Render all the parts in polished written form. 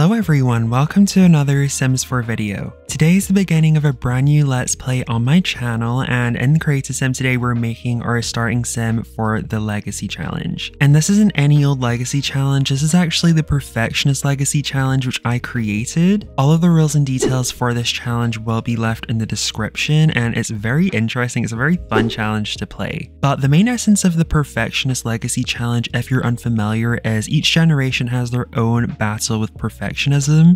Hello everyone, welcome to another Sims 4 video. Today is the beginning of a brand new Let's Play on my channel, and in Create a Sim today we're making our starting sim for the Legacy Challenge. And this isn't any old Legacy Challenge, this is actually the Perfectionist Legacy Challenge which I created. All of the rules and details for this challenge will be left in the description, and it's very interesting, it's a very fun challenge to play. But the main essence of the Perfectionist Legacy Challenge, if you're unfamiliar, is each generation has their own battle with perfectionism.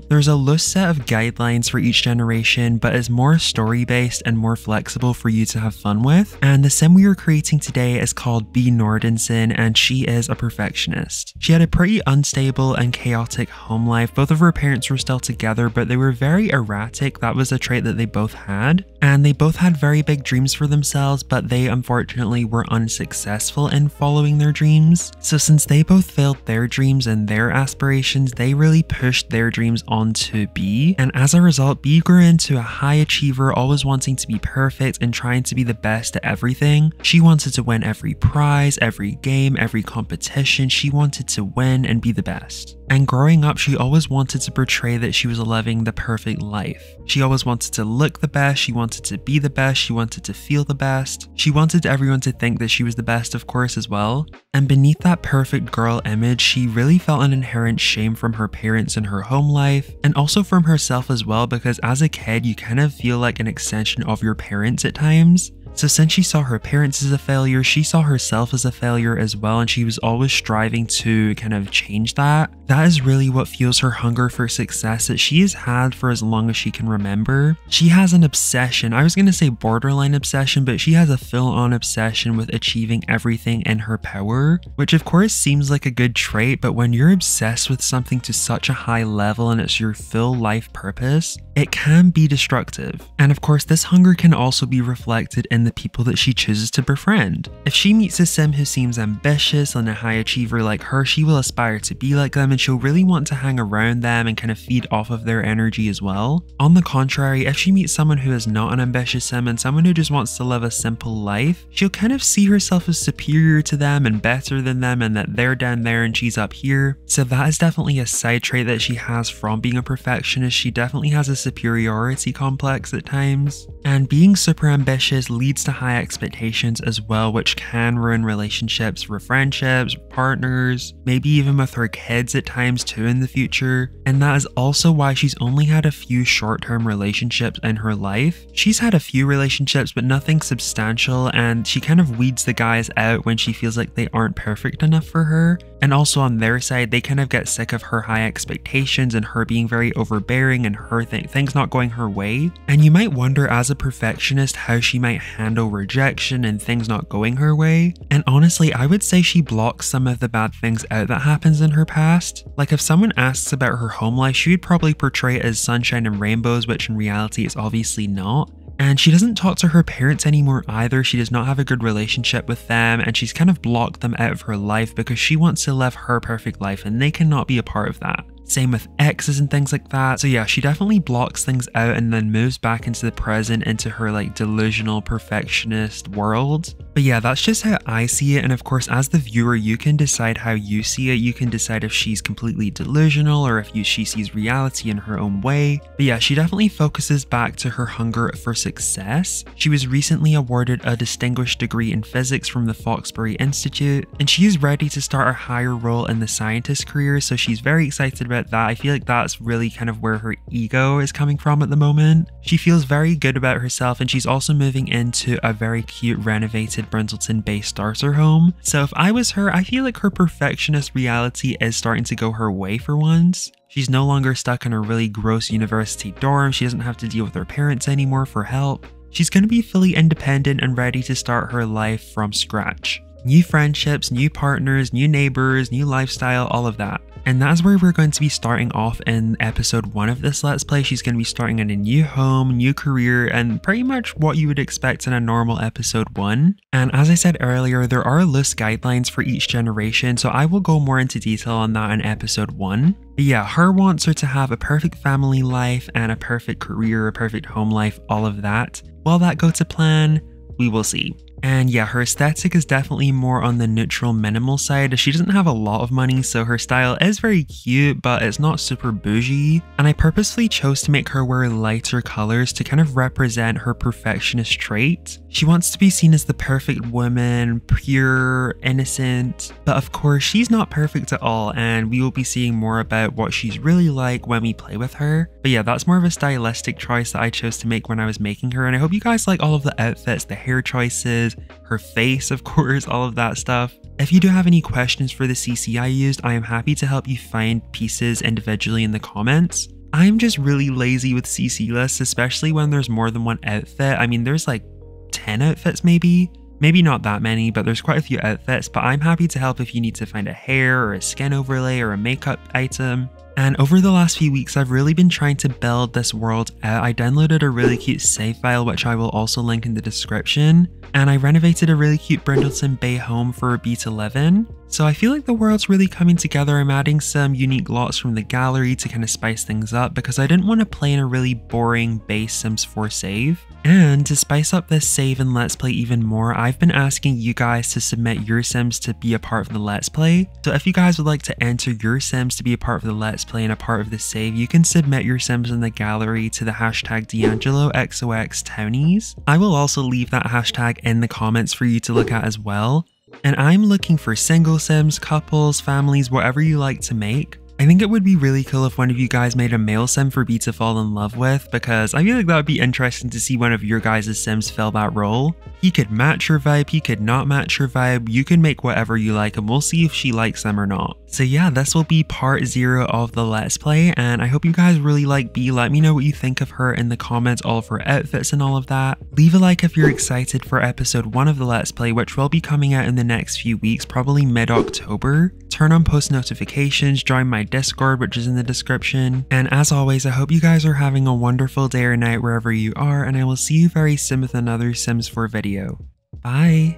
There's a loose set of guidelines for each generation, but is more story-based and more flexible for you to have fun with. And the sim we are creating today is called B. Nordenson, and she is a perfectionist. She had a pretty unstable and chaotic home life. Both of her parents were still together, but they were very erratic. That was a trait that they both had. And they both had very big dreams for themselves, but they unfortunately were unsuccessful in following their dreams. So since they both failed their dreams and their aspirations, they really pushed their dreams onto B, and as a result, B grew into a high achiever, always wanting to be perfect and trying to be the best at everything. She wanted to win every prize, every game, every competition. She wanted to win and be the best. And growing up, she always wanted to portray that she was living the perfect life. She always wanted to look the best, she wanted to be the best, she wanted to feel the best. She wanted everyone to think that she was the best, of course, as well. And beneath that perfect girl image, she really felt an inherent shame from her parents and her home life, and also from herself as well, because as a kid, you kind of feel like an extension of your parents at times. So since she saw her parents as a failure, she saw herself as a failure as well, and she was always striving to kind of change that. That is really what fuels her hunger for success that she has had for as long as she can remember. She has an obsession, I was going to say borderline obsession, but she has a full-on obsession with achieving everything in her power, which of course seems like a good trait, but when you're obsessed with something to such a high level and it's your full life purpose, it can be destructive. And of course, this hunger can also be reflected in the people that she chooses to befriend. If she meets a sim who seems ambitious and a high achiever like her, she will aspire to be like them, and she'll really want to hang around them and kind of feed off of their energy as well. On the contrary, if she meets someone who is not an ambitious sim and someone who just wants to live a simple life, she'll kind of see herself as superior to them and better than them, and that they're down there and she's up here. So that is definitely a side trait that she has from being a perfectionist. She definitely has a superiority complex at times. And being super ambitious leads to high expectations as well, which can ruin relationships with friendships, partners, maybe even with her kids at times too in the future. And that is also why she's only had a few short-term relationships in her life. She's had a few relationships, but nothing substantial, and she kind of weeds the guys out when she feels like they aren't perfect enough for her. And also on their side, they kind of get sick of her high expectations and her being very overbearing and her things not going her way. And you might wonder, as a perfectionist, how she might handle rejection and things not going her way. And honestly, I would say she blocks some of the bad things out that happens in her past. Like if someone asks about her home life, she would probably portray it as sunshine and rainbows, which in reality is obviously not. And she doesn't talk to her parents anymore either. She does not have a good relationship with them, and she's kind of blocked them out of her life because she wants to live her perfect life and they cannot be a part of that. Same with exes and things like that. So yeah, she definitely blocks things out and then moves back into the present, into her like delusional perfectionist world. But yeah, that's just how I see it. And of course, as the viewer, you can decide how you see it. You can decide if she's completely delusional or if she sees reality in her own way. But yeah, she definitely focuses back to her hunger for success. She was recently awarded a distinguished degree in physics from the Foxbury Institute, and she is ready to start a higher role in the scientist career. So she's very excited about that. I feel like that's really kind of where her ego is coming from at the moment. She feels very good about herself, and she's also moving into a very cute renovated Brindleton-based starter home. So if I was her, I feel like her perfectionist reality is starting to go her way for once. She's no longer stuck in a really gross university dorm. She doesn't have to deal with her parents anymore for help. She's going to be fully independent and ready to start her life from scratch. New friendships, new partners, new neighbors, new lifestyle, all of that. And that's where we're going to be starting off in episode 1 of this Let's Play. She's going to be starting in a new home, new career, and pretty much what you would expect in a normal episode 1. And as I said earlier, there are loose guidelines for each generation, so I will go more into detail on that in episode 1. But yeah, her wants her to have a perfect family life and a perfect career, a perfect home life, all of that. Will that go to plan? We will see. And yeah, her aesthetic is definitely more on the neutral minimal side. She doesn't have a lot of money, so her style is very cute, but it's not super bougie. And I purposely chose to make her wear lighter colors to kind of represent her perfectionist trait. She wants to be seen as the perfect woman, pure, innocent, but of course she's not perfect at all, and we will be seeing more about what she's really like when we play with her. But yeah, that's more of a stylistic choice that I chose to make when I was making her, and I hope you guys like all of the outfits, the hair choices, her face, of course, all of that stuff. If you do have any questions for the CC I used, I am happy to help you find pieces individually in the comments. I'm just really lazy with CC lists, especially when there's more than one outfit. I mean, there's like 10 outfits maybe not that many, but there's quite a few outfits. But I'm happy to help if you need to find a hair or a skin overlay or a makeup item. And over the last few weeks, I've really been trying to build this world out. I downloaded a really cute save file, which I will also link in the description. And I renovated a really cute Brindleton Bay home for Beat 11. So I feel like the world's really coming together. I'm adding some unique lots from the gallery to kind of spice things up because I didn't want to play in a really boring base Sims 4 save. And to spice up this save and Let's Play even more, I've been asking you guys to submit your Sims to be a part of the Let's Play. So if you guys would like to enter your Sims to be a part of the Let's Play and a part of the save, you can submit your Sims in the gallery to the hashtag DangeloXOXTownies. I will also leave that hashtag in the comments for you to look at as well. And I'm looking for single Sims, couples, families, whatever you like to make. I think it would be really cool if one of you guys made a male sim for B to fall in love with, because I feel like that would be interesting to see one of your guys' sims fill that role. He could match your vibe, he could not match your vibe, you can make whatever you like and we'll see if she likes them or not. So yeah, this will be part 0 of the Let's Play, and I hope you guys really like B. Let me know what you think of her in the comments, all of her outfits and all of that. Leave a like if you're excited for episode 1 of the Let's Play, which will be coming out in the next few weeks, probably mid-October. Turn on post notifications, join my Discord, which is in the description. And as always, I hope you guys are having a wonderful day or night wherever you are, and I will see you very soon with another Sims 4 video. Bye!